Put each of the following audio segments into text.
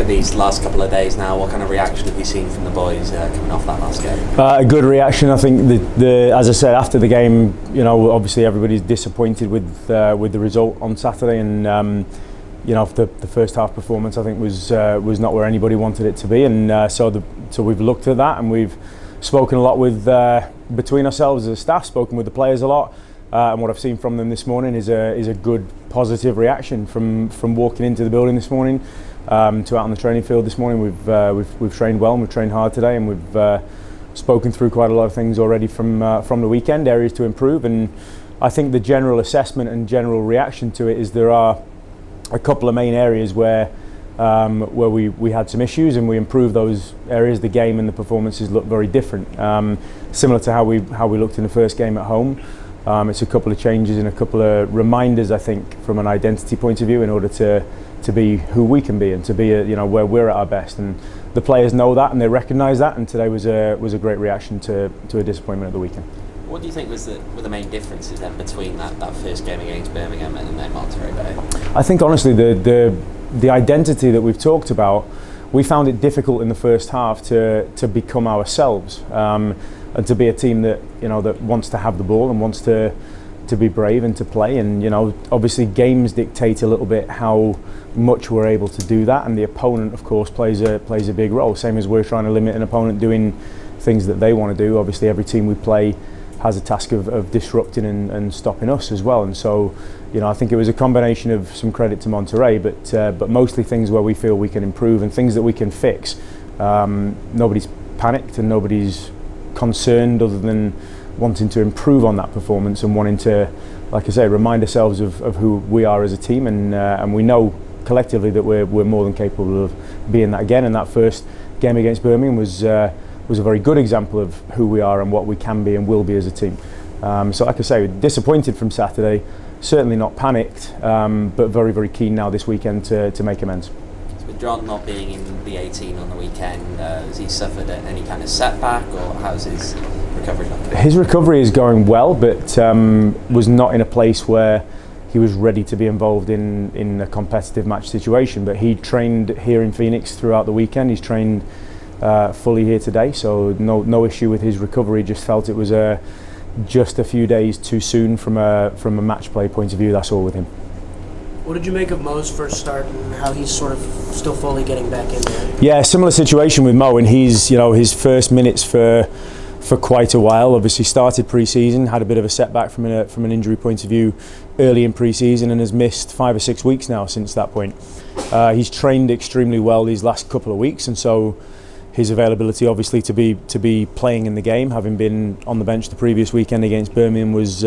these last couple of days now? What kind of reaction have you seen from the boys coming off that last game? A good reaction. I think as I said after the game, obviously everybody's disappointed with the result on Saturday, and the first half performance I think was not where anybody wanted it to be, and so we've looked at that and we've spoken a lot with between ourselves as a staff, spoken with the players a lot. And what I've seen from them this morning is a good positive reaction from walking into the building this morning to out on the training field this morning. We've trained well and we've trained hard today, and we've spoken through quite a lot of things already from the weekend, areas to improve. And I think the general assessment and general reaction to it is there are a couple of main areas where we had some issues and we improved those areas. The game and the performances look very different, similar to how we looked in the first game at home. It's a couple of changes and a couple of reminders, I think, from an identity point of view, in order to be who we can be and to be where we're at our best. And the players know that and they recognise that. And today was a great reaction to a disappointment at the weekend. What do you think were the main differences then between that first game against Birmingham and then Monterey Bay? I think honestly the identity that we've talked about, we found it difficult in the first half to become ourselves. And to be a team that that wants to have the ball and wants to be brave and to play, and obviously games dictate a little bit how much we're able to do that, and the opponent of course plays a big role, same as we're trying to limit an opponent doing things that they want to do. Obviously every team we play has a task of disrupting and stopping us as well, and so I think it was a combination of some credit to Monterey, but mostly things where we feel we can improve and things that we can fix. Nobody's panicked and nobody's concerned, other than wanting to improve on that performance and wanting to, like I say, remind ourselves of who we are as a team, and we know collectively that we're more than capable of being that again. And that first game against Birmingham was a very good example of who we are and what we can be and will be as a team. So like I say, disappointed from Saturday, certainly not panicked, but very, very keen now this weekend to make amends. With John not being in the 18 on the weekend, has he suffered any kind of setback, or how's his recovery looking? His recovery is going well, but was not in a place where he was ready to be involved in a competitive match situation. But he trained here in Phoenix throughout the weekend. He's trained fully here today, so no issue with his recovery. Just felt it was just a few days too soon from a match play point of view. That's all with him. What did you make of Mo's first start and how he's sort of still fully getting back in there? Yeah, similar situation with Mo, and he's his first minutes for quite a while. Obviously started pre-season, had a bit of a setback from an injury point of view early in pre-season, and has missed 5 or 6 weeks now since that point. He's trained extremely well these last couple of weeks, and so his availability obviously to be playing in the game, having been on the bench the previous weekend against Birmingham, was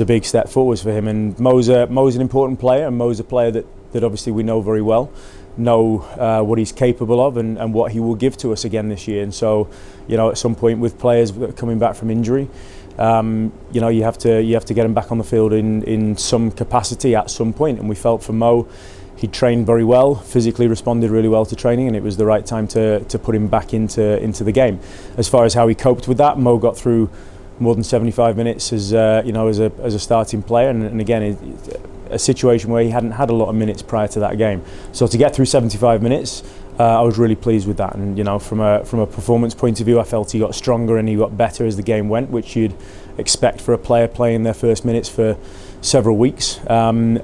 a big step forwards for him. And Mo's an important player, and Mo's a player that obviously we know very well, know what he's capable of and what he will give to us again this year. And so at some point with players coming back from injury, you have to get him back on the field in some capacity at some point. And we felt for Mo, he trained very well, physically responded really well to training, and it was the right time to put him back into the game. As far as how he coped with that, Mo got through more than 75 minutes as a starting player, and again a situation where he hadn't had a lot of minutes prior to that game. So to get through 75 minutes, I was really pleased with that. And from a performance point of view, I felt he got stronger and he got better as the game went, which you'd expect for a player playing their first minutes for several weeks. And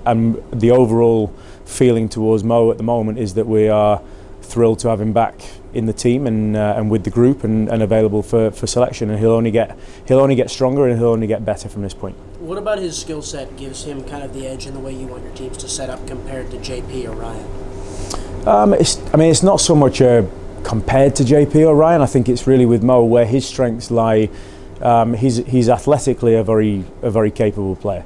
the overall feeling towards Mo at the moment is that we are thrilled to have him back in the team and with the group and available for selection, and he'll only get stronger and he'll only get better from this point. What about his skill set gives him kind of the edge in the way you want your teams to set up compared to JP or Ryan? It's not so much compared to JP or Ryan. I think it's really with Mo where his strengths lie. He's athletically a very capable player.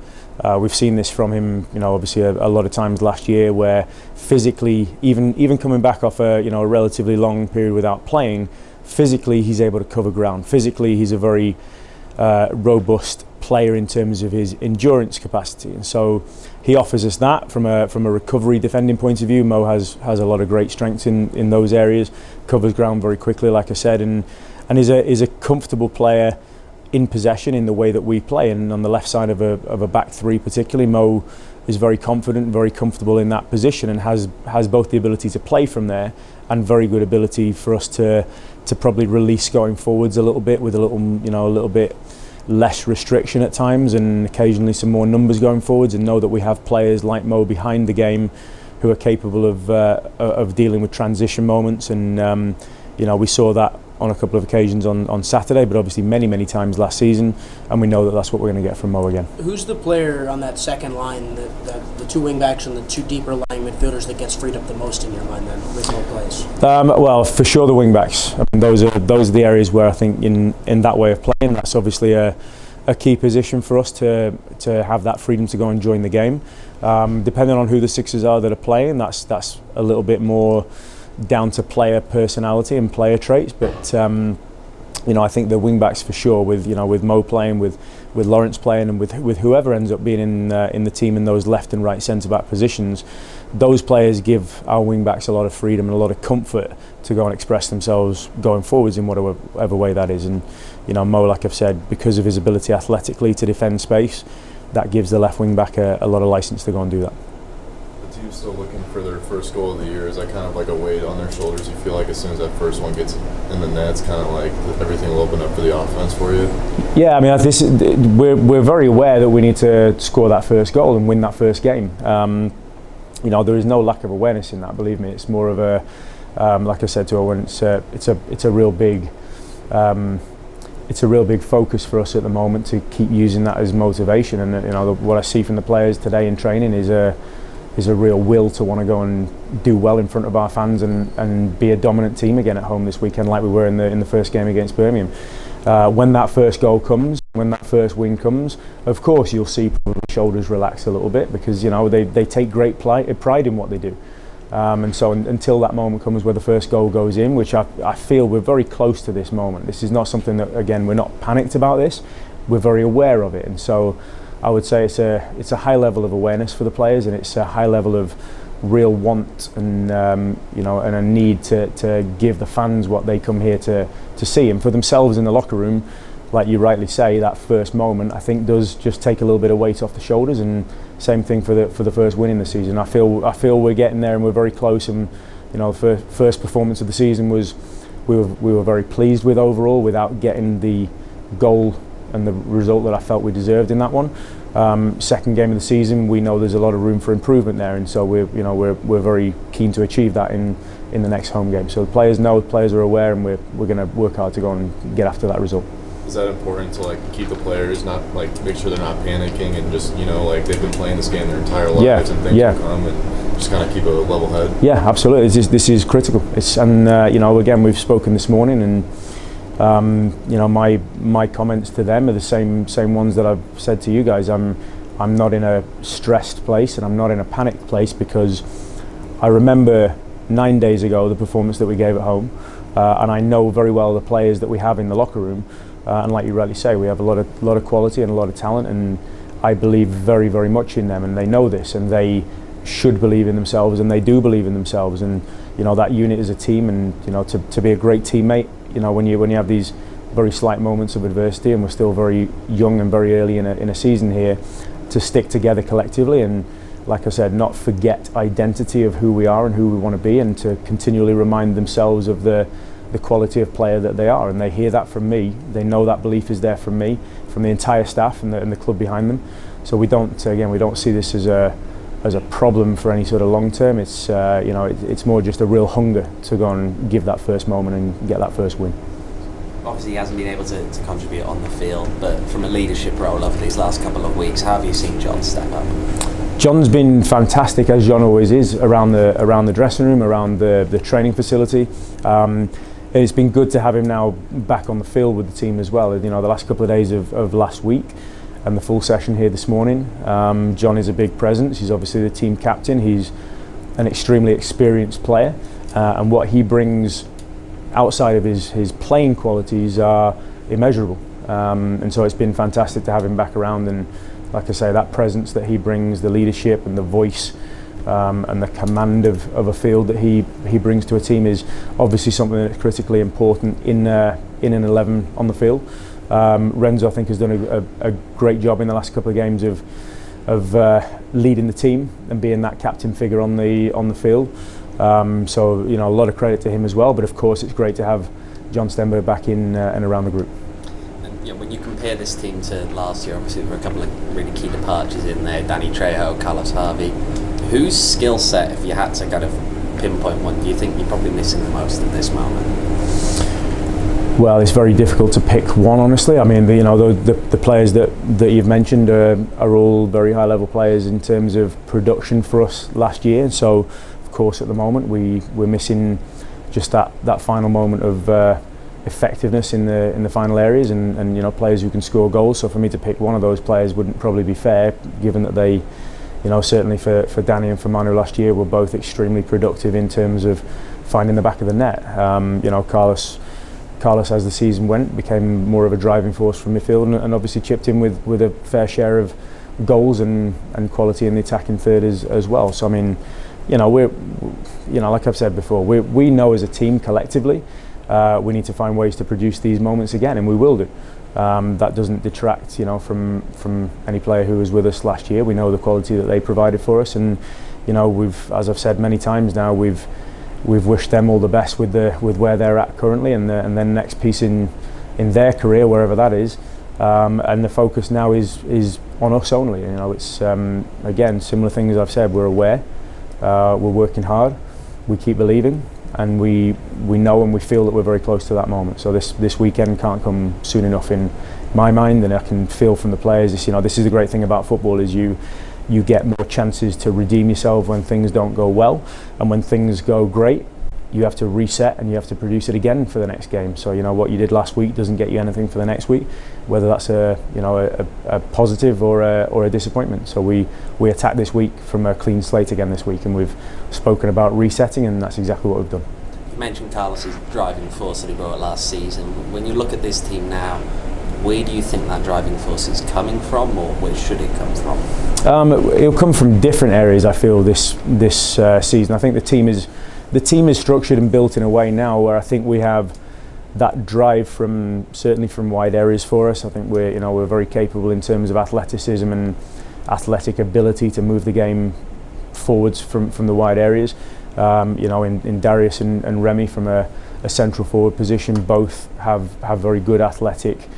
We've seen this from him, obviously a lot of times last year, where physically, even coming back off a relatively long period without playing, physically he's able to cover ground. Physically, he's a very robust player in terms of his endurance capacity, and so he offers us that from a recovery defending point of view. Mo has a lot of great strengths in those areas, covers ground very quickly, like I said, and is a comfortable player in possession in the way that we play. And on the left side of a back three particularly, Mo is very confident, very comfortable in that position, and has both the ability to play from there and very good ability for us to probably release going forwards a little bit, with a little bit less restriction at times, and occasionally some more numbers going forwards, and know that we have players like Mo behind the game who are capable of dealing with transition moments. And we saw that on a couple of occasions on Saturday, but obviously many times last season, and we know that that's what we're going to get from Mo again. Who's the player on that second line, the two wingbacks and the two deeper lying midfielders, that gets freed up the most in your mind then with Mo plays? Well, for sure the wingbacks. I mean, those are the areas where I think in that way of playing, that's obviously a key position for us to have that freedom to go and join the game. Depending on who the Sixers are that are playing, that's a little bit more down to player personality and player traits, but I think the wing backs for sure, with Mo playing, with Lawrence playing, and with whoever ends up being in the team in those left and right centre back positions, those players give our wing backs a lot of freedom and a lot of comfort to go and express themselves going forwards in whatever way that is. And Mo, like I've said, because of his ability athletically to defend space, that gives the left wing back a lot of licence to go and do that. The team's still looking for their first goal of the year. Is that kind of like a weight on their shoulders? You feel like as soon as that first one gets in the net, it's kind of like everything will open up for the offense for you? Yeah, I mean, we're very aware that we need to score that first goal and win that first game. There is no lack of awareness in that. Believe me, it's more of a, like I said to Owen, it's a real big. It's a real big focus for us at the moment to keep using that as motivation. And what I see from the players today in training is a real will to want to go and do well in front of our fans and be a dominant team again at home this weekend, like we were in the first game against Birmingham. When that first goal comes, when that first win comes, of course you'll see probably shoulders relax a little bit, because they take great pride in what they do. And so until that moment comes where the first goal goes in, which I feel we're very close to this moment. This is not something that, again, we're not panicked about this. We're very aware of it, and so I would say it's a high level of awareness for the players, and it's a high level of real want and and a need to give the fans what they come here to see, and for themselves in the locker room. Like you rightly say, that first moment I think does just take a little bit of weight off the shoulders, and same thing for the first win in the season. I feel we're getting there, and we're very close. And the first performance of the season was we were very pleased with overall, without getting the goal and the result that I felt we deserved in that one. Second game of the season, we know there's a lot of room for improvement there, and so we're very keen to achieve that in the next home game. So the players know, the players are aware, and we're going to work hard to go and get after that result. Is that important to keep the players, not make sure they're not panicking, and just they've been playing this game their entire lives, and things will come, and just kind of keep a level head? Yeah, absolutely. This is critical. Again, we've spoken this morning, and my comments to them are the same ones that I've said to you guys. I'm not in a stressed place, and I'm not in a panicked place, because I remember 9 days ago the performance that we gave at home, and I know very well the players that we have in the locker room. And like you rightly say, we have a lot of quality and a lot of talent, and I believe very, very much in them, and they know this, and they should believe in themselves, and they do believe in themselves. And that unit is a team, and to be a great teammate, when you have these very slight moments of adversity, and we're still very young and very early in a season here, to stick together collectively, and like I said, not forget identity of who we are and who we want to be, and to continually remind themselves of the quality of player that they are. And they hear that from me. They know that belief is there from me, from the entire staff and the club behind them. So we don't see this as a problem for any sort of long term. It's it's more just a real hunger to go and give that first moment and get that first win. Obviously he hasn't been able to contribute on the field, but from a leadership role over these last couple of weeks, how have you seen John step up? John's been fantastic, as John always is, around the dressing room, around the training facility. It's been good to have him now back on the field with the team as well. The last couple of days of last week and the full session here this morning. John is a big presence. He's obviously the team captain. He's an extremely experienced player, and what he brings outside of his playing qualities are immeasurable. And so it's been fantastic to have him back around, and like I say, that presence that he brings, the leadership and the voice, and the command of a field that he brings to a team is obviously something that's critically important in an 11 on the field. Renzo, I think, has done a great job in the last couple of games of leading the team and being that captain figure on the field. So a lot of credit to him as well. But of course, it's great to have John Stenberg back in and around the group. And when you compare this team to last year, obviously there were a couple of really key departures in there: Danny Trejo, Carlos Harvey. Whose skill set, if you had to kind of pinpoint one, do you think you're probably missing the most at this moment? Well, it's very difficult to pick one, honestly. I mean, the players that you've mentioned are all very high-level players in terms of production for us last year. So, of course, at the moment we're missing just that final moment of effectiveness in the final areas, and players who can score goals. So, for me to pick one of those players wouldn't probably be fair, given that they, certainly for Danny and for Manu last year, were both extremely productive in terms of finding the back of the net. Carlos, as the season went, became more of a driving force from midfield, and obviously chipped in with a fair share of goals and quality in the attacking third as well. So I mean, we're like I've said before, we know as a team collectively we need to find ways to produce these moments again, and we will do. That doesn't detract from any player who was with us last year. We know the quality that they provided for us, and we've, as I've said many times now, we've wished them all the best with where they're at currently, and then next piece in their career, wherever that is, and the focus now is on us only. It's again, similar things I've said. We're aware, we're working hard, we keep believing, and we know and we feel that we're very close to that moment. So this weekend can't come soon enough in my mind, and I can feel from the players. This is the great thing about football, is you get more chances to redeem yourself when things don't go well, and when things go great, you have to reset and you have to produce it again for the next game. So what you did last week doesn't get you anything for the next week, whether that's a positive or a disappointment. So we attack this week from a clean slate again this week, and we've spoken about resetting, and that's exactly what we've done. You mentioned Carlos's driving force that he brought last season. When you look at this team now, where do you think that driving force is coming from, or where should it come from? It'll come from different areas, I feel, this season. I think the team is structured and built in a way now where I think we have that drive certainly from wide areas for us. I think we're very capable in terms of athleticism and athletic ability to move the game forwards from the wide areas. In Darius and Remy from a central forward position, both have very good athletic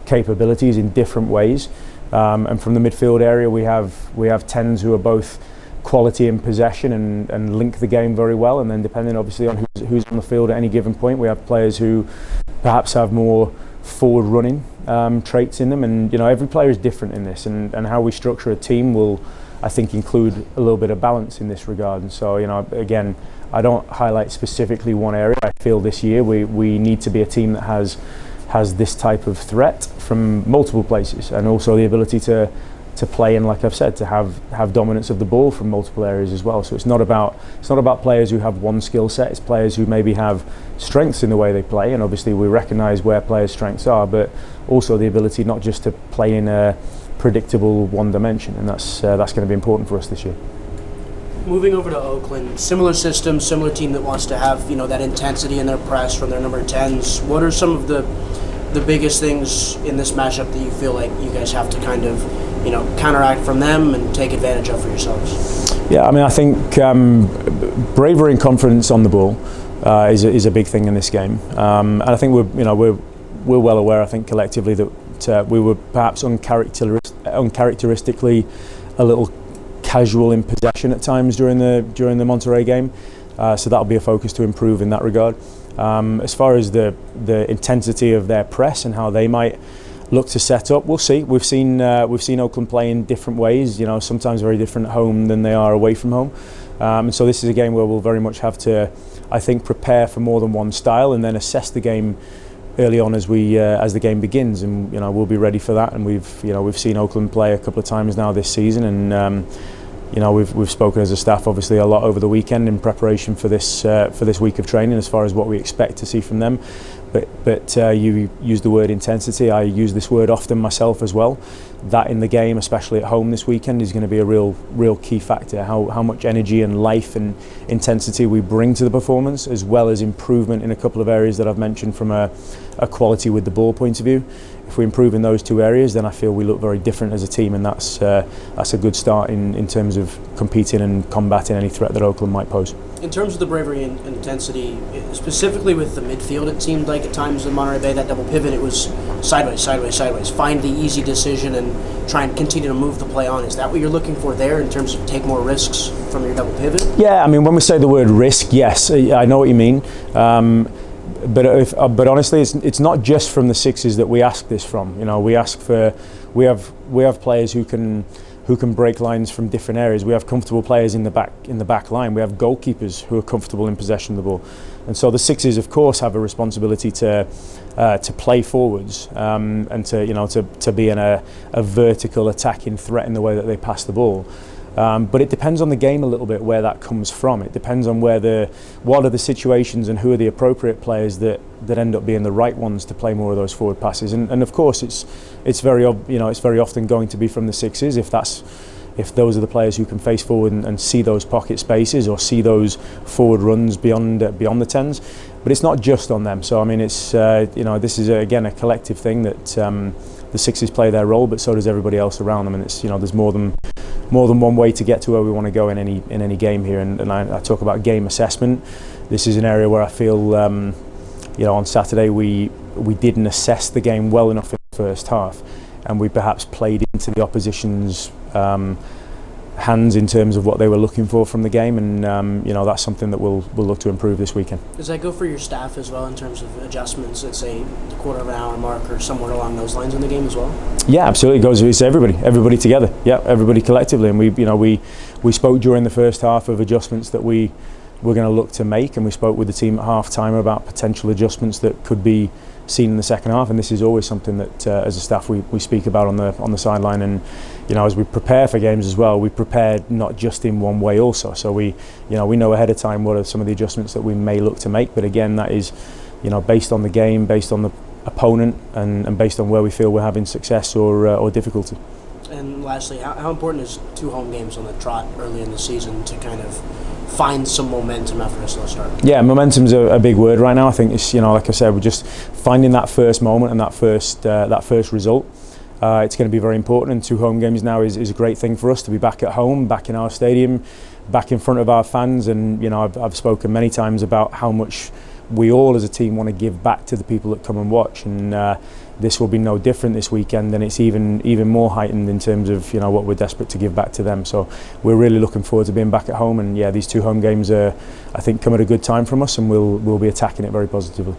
capabilities in different ways, and from the midfield area we have tens who are both quality in possession and link the game very well, and then depending obviously on who's on the field at any given point, we have players who perhaps have more forward running traits in them, and every player is different in this, and how we structure a team will, I think, include a little bit of balance in this regard. And so again, I don't highlight specifically one area. I feel this year we need to be a team that has this type of threat from multiple places, and also the ability to play in, like I've said, to have dominance of the ball from multiple areas as well. So it's not about players who have one skill set. It's players who maybe have strengths in the way they play, and obviously we recognise where players' strengths are, but also the ability not just to play in a predictable one dimension, and that's going to be important for us this year. Moving over to Oakland, similar system, similar team that wants to have that intensity in their press from their number 10s. What are some of the biggest things in this matchup that you feel like you guys have to kind of counteract from them and take advantage of for yourselves? Yeah, I mean, I think bravery and confidence on the ball is a big thing in this game, and I think we're well aware, I think collectively, that we were perhaps uncharacteristically a little casual in possession at times during the Monterrey game, so that'll be a focus to improve in that regard. As far as the intensity of their press and how they might look to set up, we'll see. We've seen Oakland play in different ways, sometimes very different at home than they are away from home, and so this is a game where we'll very much have to, I think, prepare for more than one style and then assess the game early on as the game begins, and we'll be ready for that. And we've seen Oakland play a couple of times now this season, and we've spoken as a staff obviously a lot over the weekend in preparation for this week of training as far as what we expect to see from them. But you use the word intensity. I use this word often myself as well. That in the game, especially at home this weekend, is going to be a real key factor. How much energy and life and intensity we bring to the performance, as well as improvement in a couple of areas that I've mentioned from a quality with the ball point of view. improve in those two areas, then I feel we look very different as a team, and that's a good start in terms of competing and combating any threat that Oakland might pose. In terms of the bravery and intensity, specifically with the midfield, it seemed like at times in Monterey Bay, that double pivot, it was sideways, sideways, sideways. Find the easy decision and try and continue to move the play on. Is that what you're looking for there in terms of take more risks from your double pivot? Yeah, I mean, when we say the word risk, yes, I know what you mean. But honestly, it's not just from the sixes that we ask this from. You know, we have players who can break lines from different areas. We have comfortable players in the back line. We have goalkeepers who are comfortable in possession of the ball, and so the sixes, of course, have a responsibility to play forwards and to be in a vertical attacking threat in the way that they pass the ball. But it depends on the game a little bit where that comes from. It depends on what are the situations and who are the appropriate players that end up being the right ones to play more of those forward passes. And of course, it's very often going to be from the sixes if those are the players who can face forward and see those pocket spaces or see those forward runs beyond the tens. But it's not just on them. So I mean, it's this is again a collective thing that the sixes play their role, but so does everybody else around them. And it's there's more than one way to get to where we want to go in any game here, and I talk about game assessment. This is an area where I feel on Saturday we didn't assess the game well enough in the first half, and we perhaps played into the opposition's hands in terms of what they were looking for from the game, and that's something that we'll look to improve this weekend. Does that go for your staff as well in terms of adjustments at say the quarter of an hour mark or somewhere along those lines in the game as well? Yeah, absolutely. It's everybody together. Yeah, everybody collectively, and we spoke during the first half of adjustments that we were going to look to make, and we spoke with the team at half time about potential adjustments that could be seen in the second half, and this is always something that as a staff we speak about on the sideline. And as we prepare for games as well, we prepared not just in one way also, so we know ahead of time what are some of the adjustments that we may look to make, but again, that is based on the game, based on the opponent, and based on where we feel we're having success or difficulty. And lastly, how important is 2 home games on the trot early in the season to kind of find some momentum after a slow start? Yeah, momentum's a big word right now. I think it's like I said, we're just finding that first moment and that first result. It's going to be very important, and 2 home games now is a great thing for us to be back at home, back in our stadium, back in front of our fans. And I've spoken many times about how much we all as a team want to give back to the people that come and watch, and this will be no different this weekend, and it's even more heightened in terms of what we're desperate to give back to them. So we're really looking forward to being back at home, and these 2 home games I think come at a good time from us, and we'll be attacking it very positively.